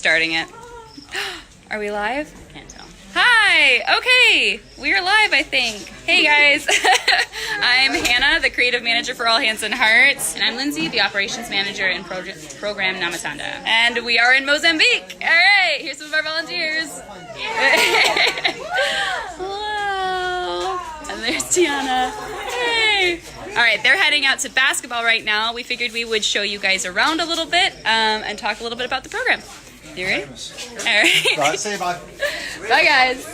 starting it. Are we live? Can't tell. Hi! Okay, we are live, I think. Hey guys, I'm Hannah, the creative manager for All Hands and Hearts. And I'm Lindsay, the operations manager in program Namatanda. And we are in Mozambique. All right, here's some of our volunteers. Hello. And there's Tiana. Hey. All right, they're heading out to basketball right now. We figured we would show you guys around a little bit and talk a little bit about the program. You ready? All right. Say bye. Bye, guys.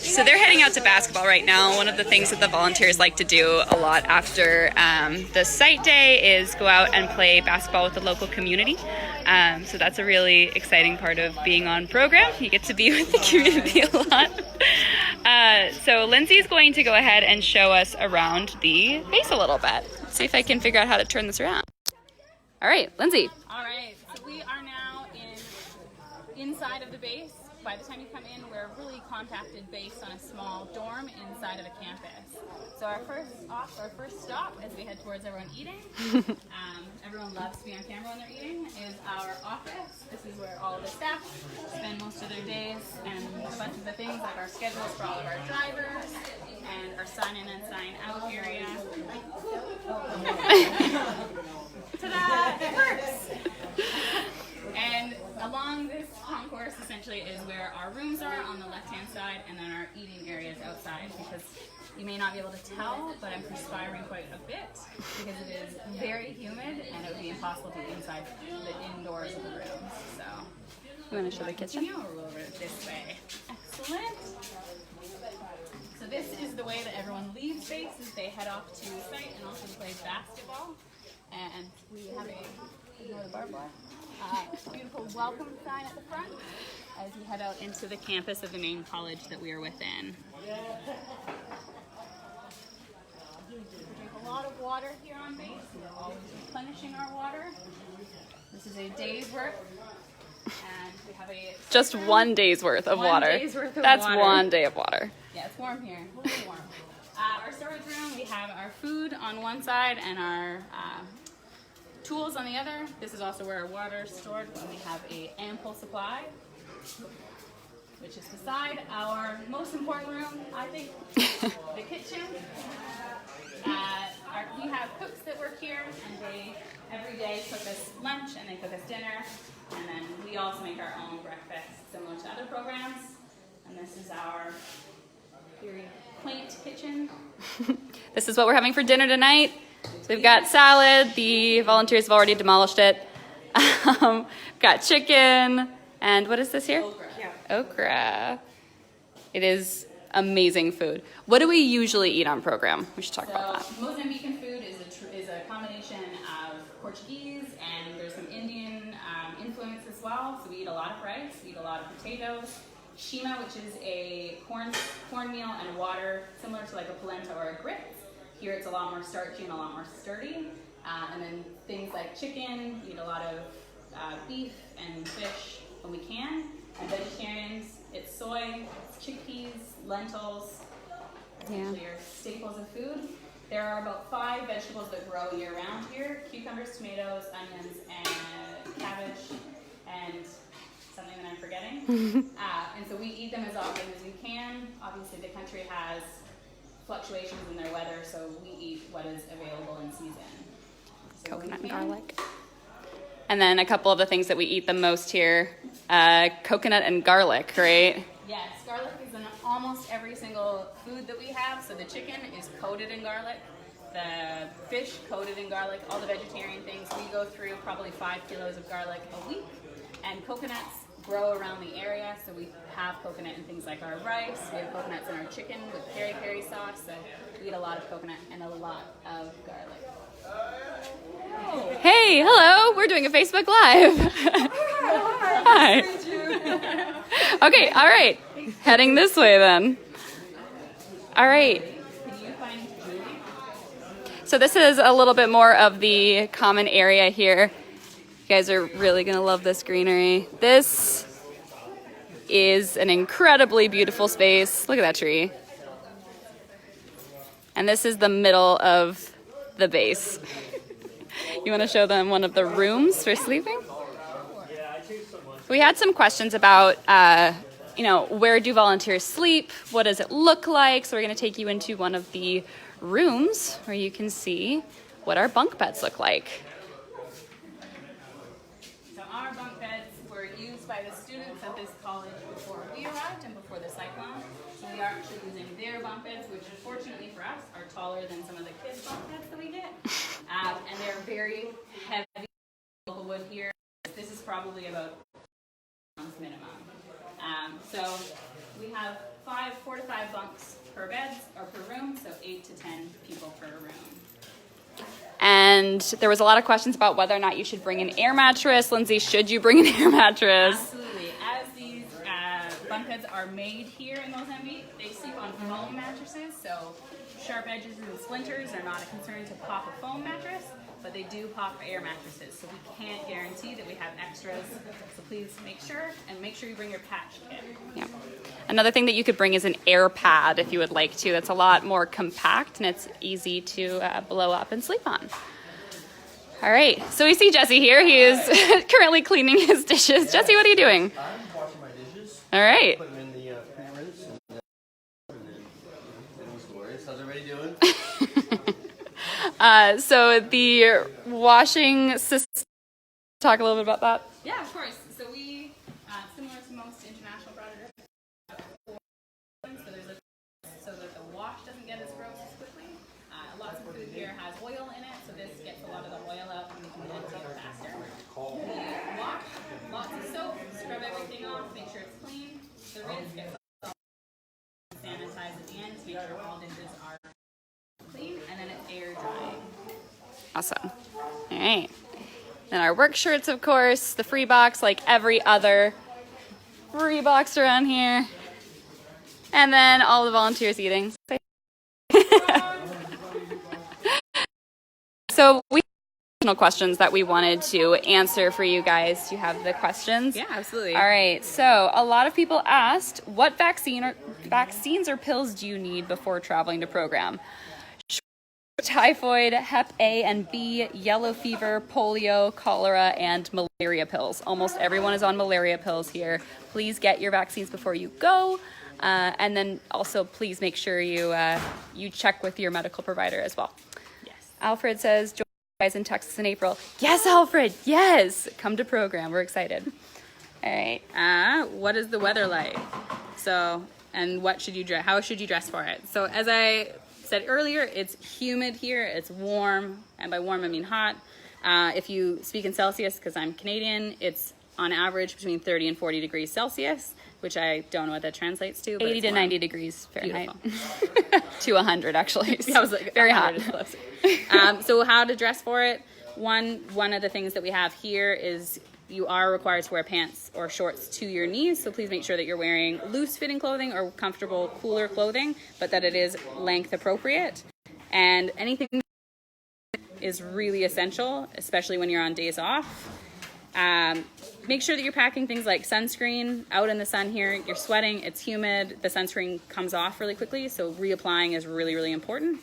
So they're heading out to basketball right now. One of the things that the volunteers like to do a lot after the site day is go out and play basketball with the local community. So that's a really exciting part of being on program. You get to be with the community a lot. So Lindsay's going to go ahead and show us around the base a little bit. Let's see if I can figure out how to turn this around. All right, Lindsay. All right, so we are now inside of the base. By the time you come in, we're a really compacted base on a small dorm inside of a campus. So our first stop as we head towards everyone eating, everyone loves to be on camera when they're eating, is our office. This is where all of the staff spend most of their days, and a bunch of the things like our schedules for all of our drivers, and our sign in and sign out area. Ta-da! It works! And along this concourse essentially is where our rooms are on the left-hand side, and then our eating areas outside, because you may not be able to tell, but I'm perspiring quite a bit because it is very humid and it would be impossible to be inside the indoors of the rooms. So You want to show the kitchen? we'll roll over this way. Excellent. So this is the way that everyone leaves base, is they head off to site and also play basketball. And we have ignore the barbed wire. Beautiful welcome sign at the front as you head out into the campus of the main college that we are within. We drink a lot of water here on base. We're always replenishing our water. This is a day's worth. And we have Just 1 day's worth of water. 1 day's worth of That's water. 1 day of water. Yeah, it's warm here. A little warm. Our storage room, we have our food on one side and our tools on the other. This is also where our water is stored when we have an ample supply, which is beside our most important room, I think, the kitchen. We have cooks that work here, and they every day cook us lunch and they cook us dinner, and then we also make our own breakfast similar to other programs. And this is our very quaint kitchen. This is what we're having for dinner tonight. So we've got salad. The volunteers have already demolished it. We've got chicken. And what is this here? Okra. Yeah. Okra. It is amazing food. What do we usually eat on program? We should talk about that. Mozambican food is a combination of Portuguese and there's some Indian influence as well. So we eat a lot of rice, we eat a lot of potatoes. Shima, which is a cornmeal and water, similar to like a polenta or a grits. Here it's a lot more starchy and a lot more sturdy. And then things like chicken, we eat a lot of beef and fish when we can. And vegetarians, it's soy, it's chickpeas, lentils, essentially your staples of food. There are about 5 vegetables that grow year round here: cucumbers, tomatoes, onions, and cabbage, and something that I'm forgetting. And so we eat them as often as we can. Obviously the country has fluctuations in their weather, so we eat what is available in season. So Coconut and garlic. And then a couple of the things that we eat the most here, coconut and garlic, right? Yes, garlic is in almost every single food that we have. So the chicken is coated in garlic, the fish coated in garlic, all the vegetarian things. We go through probably 5 kilos of garlic a week, and coconuts grow around the area, so we have coconut in things like our rice. We have coconuts in our chicken with peri-peri sauce, so we eat a lot of coconut and a lot of garlic. Hey, hello. We're doing a Facebook Live. Hi. Okay, all right. Heading this way then. All right. Can you find Julie? So this is a little bit more of the common area here. You guys are really going to love this greenery. This is an incredibly beautiful space. Look at that tree. And this is the middle of the base. You want to show them one of the rooms for sleeping? we had some questions about, where do volunteers sleep? What does it look like? So we're going to take you into one of the rooms where you can see what our bunk beds look like. So our bunk beds were used by the students at this college before we arrived and before the cyclone. So we are actually using their bunk beds, which unfortunately for us are taller than some of the kids' bunk beds that we get. And they're very heavy local wood here. This is probably about minimum. So we have 4 to 5 bunks per bed or per room, so 8 to 10 people per room. And there was a lot of questions about whether or not you should bring an air mattress. Lindsay, should you bring an air mattress? Absolutely. As these bunk beds are made here in Mozambique, they sleep on foam mattresses, so sharp edges and splinters are not a concern to pop a foam mattress, but they do pop air mattresses, so we can't guarantee that we have extras. So please make sure you bring your patch kit. Yeah. Another thing that you could bring is an air pad if you would like to. That's a lot more compact and it's easy to blow up and sleep on. All right, so we see Jesse here. He is currently cleaning his dishes. Jesse, what are you doing? I'm washing my dishes. All right. Put them in the pre-rinse and then glorious. How's everybody doing? So the washing system, talk a little bit about that. Yeah, of course. So we, similar to most international products, so that the wash doesn't get as gross as quickly. Lots of food here has oil in it, so this gets a lot of the oil out and we can rinse it faster. We wash, lots of soap, scrub everything off, make sure it's clean. The rinse gets sanitized at the end to make sure all dishes are clean, and then it's air drying. Awesome. All right. Then our work shirts, of course, the free box, like every other free box around here. And then all the volunteers eating. So we have questions that we wanted to answer for you guys. Do you have the questions? Yeah, absolutely. All right. So a lot of people asked, what vaccines or pills do you need before traveling to program? Typhoid, Hep A and B, yellow fever, polio, cholera, and malaria pills. Almost everyone is on malaria pills here. Please get your vaccines before you go. And then also please make sure you check with your medical provider as well. Yes. Alfred says, join you guys in Texas in April. Yes, Alfred, yes. Come to program. We're excited. All right. What is the weather like? So, and what should you dress? How should you dress for it? So, as I said earlier, it's humid here. It's warm, and by warm I mean hot. If you speak in Celsius, because I'm Canadian, it's on average between 30 and 40 degrees Celsius, which I don't know what that translates to. But 80 to 90 degrees Fahrenheit. Beautiful. To 100, actually. Yeah, I was like, very hot. So how to dress for it? One of the things that we have here is you are required to wear pants or shorts to your knees, so please make sure that you're wearing loose-fitting clothing or comfortable, cooler clothing, but that it is length appropriate. And anything is really essential, especially when you're on days off. Make sure that you're packing things like sunscreen. Out in the sun here, you're sweating, it's humid, the sunscreen comes off really quickly, so reapplying is really, really important.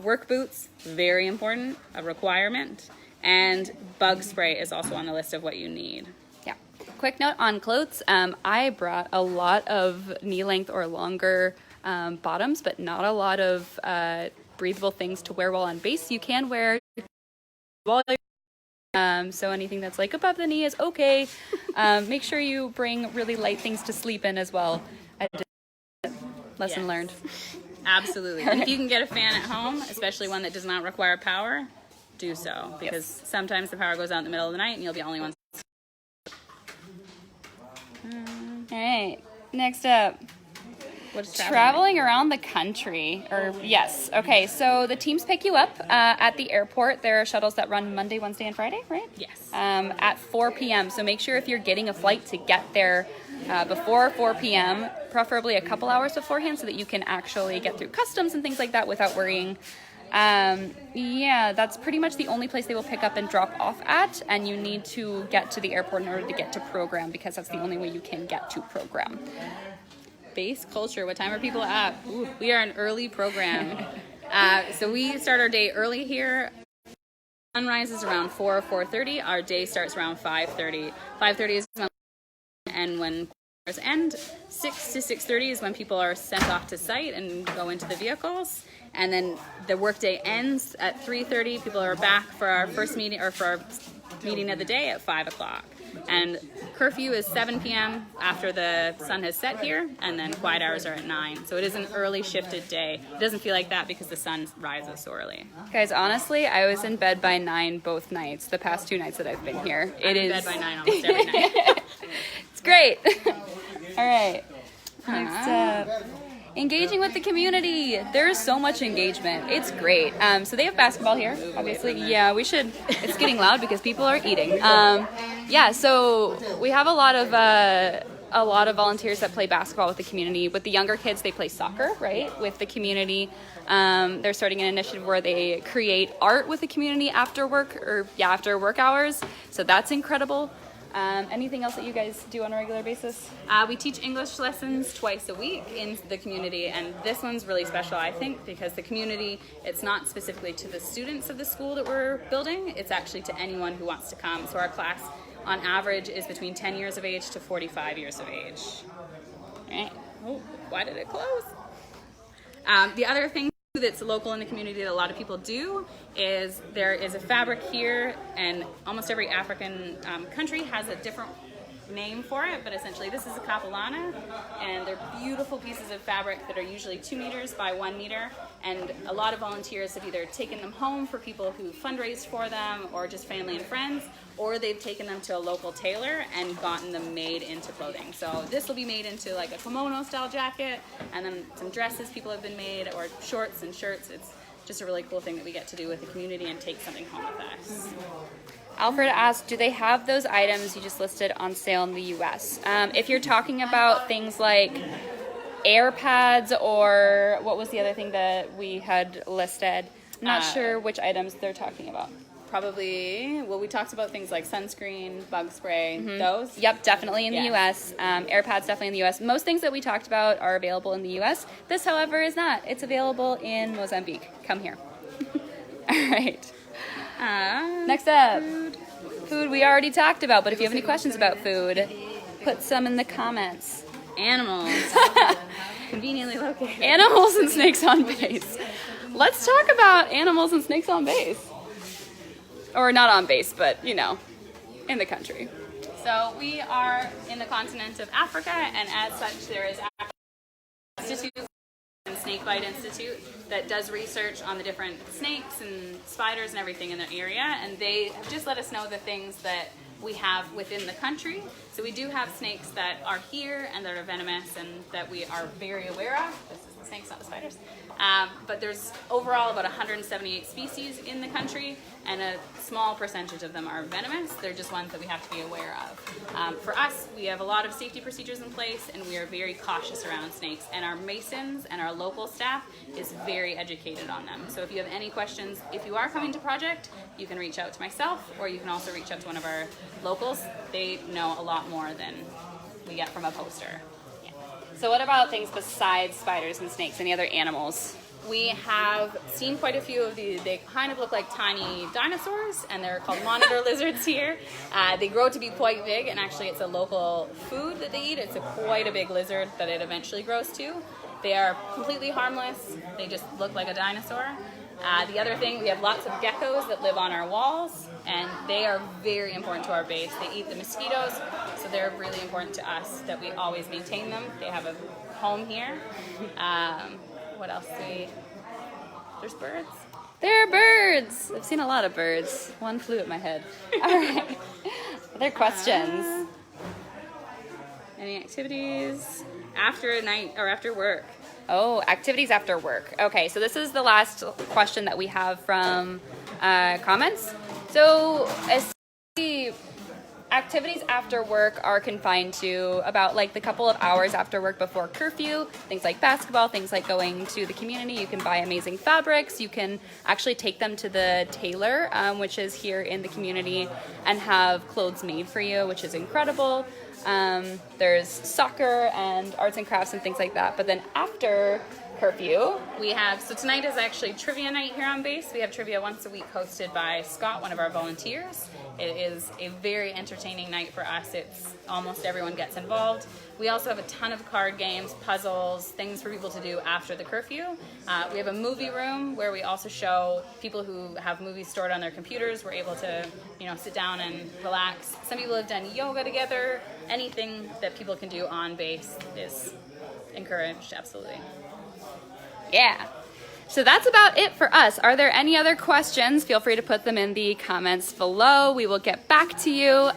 Work boots, very important, a requirement. And bug spray is also on the list of what you need. Yeah. Quick note on clothes. I brought a lot of knee length or longer bottoms, but not a lot of breathable things to wear while on base. You can wear so anything that's like above the knee is okay. Make sure you bring really light things to sleep in as well. Lesson learned. Absolutely. And if you can get a fan at home, especially one that does not require power, do so, because sometimes the power goes out in the middle of the night and you'll be the only one. All right, next up. What's traveling around the country? Yes. Okay, so the teams pick you up at the airport. There are shuttles that run Monday, Wednesday, and Friday, right? Yes. At 4 p.m. So make sure if you're getting a flight to get there before 4 p.m., preferably a couple hours beforehand, so that you can actually get through customs and things like that without worrying. Yeah, that's pretty much the only place they will pick up and drop off at, and you need to get to the airport in order to get to program, because that's the only way you can get to program. Base culture. What time are people at? Ooh, we are an early program. So we start our day early here. Sunrise is around 4 or 4:30. Our day starts around 5:30. 5:30 is when and when hours end. 6 to 6:30 is when people are sent off to site and go into the vehicles. And then the workday ends at 3:30. People are back for our first meeting, or for our meeting of the day at 5 o'clock. And curfew is 7 p.m. after the sun has set here, and then quiet hours are at 9. So it is an early shifted day. It doesn't feel like that because the sun rises so early. Guys, honestly, I was in bed by 9 both nights, the past 2 nights that I've been here. I'm in bed by 9 almost every night. It's great. All right. Next up. Engaging with the community. There's so much engagement. It's great. So they have basketball here, obviously. Yeah, we should. It's getting loud because people are eating. Yeah, so we have a lot of volunteers that play basketball with the community. With the younger kids, they play soccer, right, with the community. They're starting an initiative where they create art with the community after work hours. So that's incredible. Anything else that you guys do on a regular basis? We teach English lessons twice a week in the community, and this one's really special, I think, because the community, it's not specifically to the students of the school that we're building, it's actually to anyone who wants to come. So our class, on average, is between 10 years of age to 45 years of age. All right. Oh, why did it close? The other thing that's local in the community that a lot of people do is there is a fabric here, and almost every African country has a different name for it, but essentially this is a capulana, and they're beautiful pieces of fabric that are usually 2 meters by 1 meter, and a lot of volunteers have either taken them home for people who fundraised for them, or just family and friends, or they've taken them to a local tailor and gotten them made into clothing. So this will be made into like a kimono style jacket, and then some dresses people have been made, or shorts and shirts. It's just a really cool thing that we get to do with the community and take something home with us. Alfred asked, do they have those items you just listed on sale in the US? If you're talking about things like air pads, or what was the other thing that we had listed? I'm not sure which items they're talking about. Probably, well, we talked about things like sunscreen, bug spray, those. Yep, definitely in the US. Air pads definitely in the US. Most things that we talked about are available in the US. This, however, is not. It's available in Mozambique. Come here. All right. Next up, food we already talked about, but if you have any questions about food, put some in the comments. Animals. Conveniently located. Animals and snakes on base. Let's talk about animals and snakes on base. Or not on base, but, you know, in the country. So we are in the continent of Africa, and as such there is Institute and Snakebite Institute that does research on the different snakes and spiders and everything in the area, and they have just let us know the things that we have within the country. So we do have snakes that are here and that are venomous and that we are very aware of. This is the snakes, not the spiders. But there's overall about 178 species in the country, and a small percentage of them are venomous. They're just ones that we have to be aware of. For us, we have a lot of safety procedures in place, and we are very cautious around snakes. And our masons and our local staff is very educated on them. So if you have any questions, if you are coming to project, you can reach out to myself, or you can also reach out to one of our locals. They know a lot more than we get from a poster. So what about things besides spiders and snakes? Any other animals? We have seen quite a few of these. They kind of look like tiny dinosaurs, and they're called monitor lizards here. They grow to be quite big, and actually it's a local food that they eat. It's quite a big lizard that it eventually grows to. They are completely harmless. They just look like a dinosaur. The other thing, we have lots of geckos that live on our walls, and they are very important to our base. They eat the mosquitoes, so they're really important to us that we always maintain them. They have a home here. What else do we... There's birds. There are birds. I've seen a lot of birds. One flew at my head. All right. Other questions? Any activities after night or after work? Oh, activities after work. Okay, so this is the last question that we have from comments. So essentially, activities after work are confined to about like the couple of hours after work before curfew. Things like basketball, things like going to the community. You can buy amazing fabrics. You can actually take them to the tailor, which is here in the community, and have clothes made for you, which is incredible. There's soccer and arts and crafts and things like that. But then after curfew. We have, so tonight is actually trivia night here on base. We have trivia once a week hosted by Scott, one of our volunteers. It is a very entertaining night for us. It's almost everyone gets involved. We also have a ton of card games, puzzles, things for people to do after the curfew. We have a movie room where we also show people who have movies stored on their computers. We're able to, sit down and relax. Some people have done yoga together. Anything that people can do on base is encouraged, absolutely. Yeah. So that's about it for us. Are there any other questions? Feel free to put them in the comments below. We will get back to you.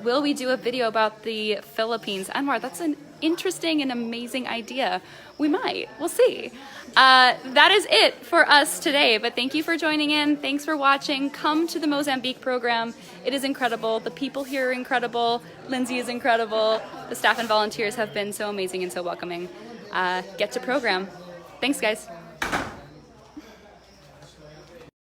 Will we do a video about the Philippines? Anwar, that's an interesting and amazing idea. We might. We'll see. That is it for us today, but thank you for joining in. Thanks for watching. Come to the Mozambique program. It is incredible. The people here are incredible. Lindsay is incredible. The staff and volunteers have been so amazing and so welcoming. Get to program. Thanks, guys.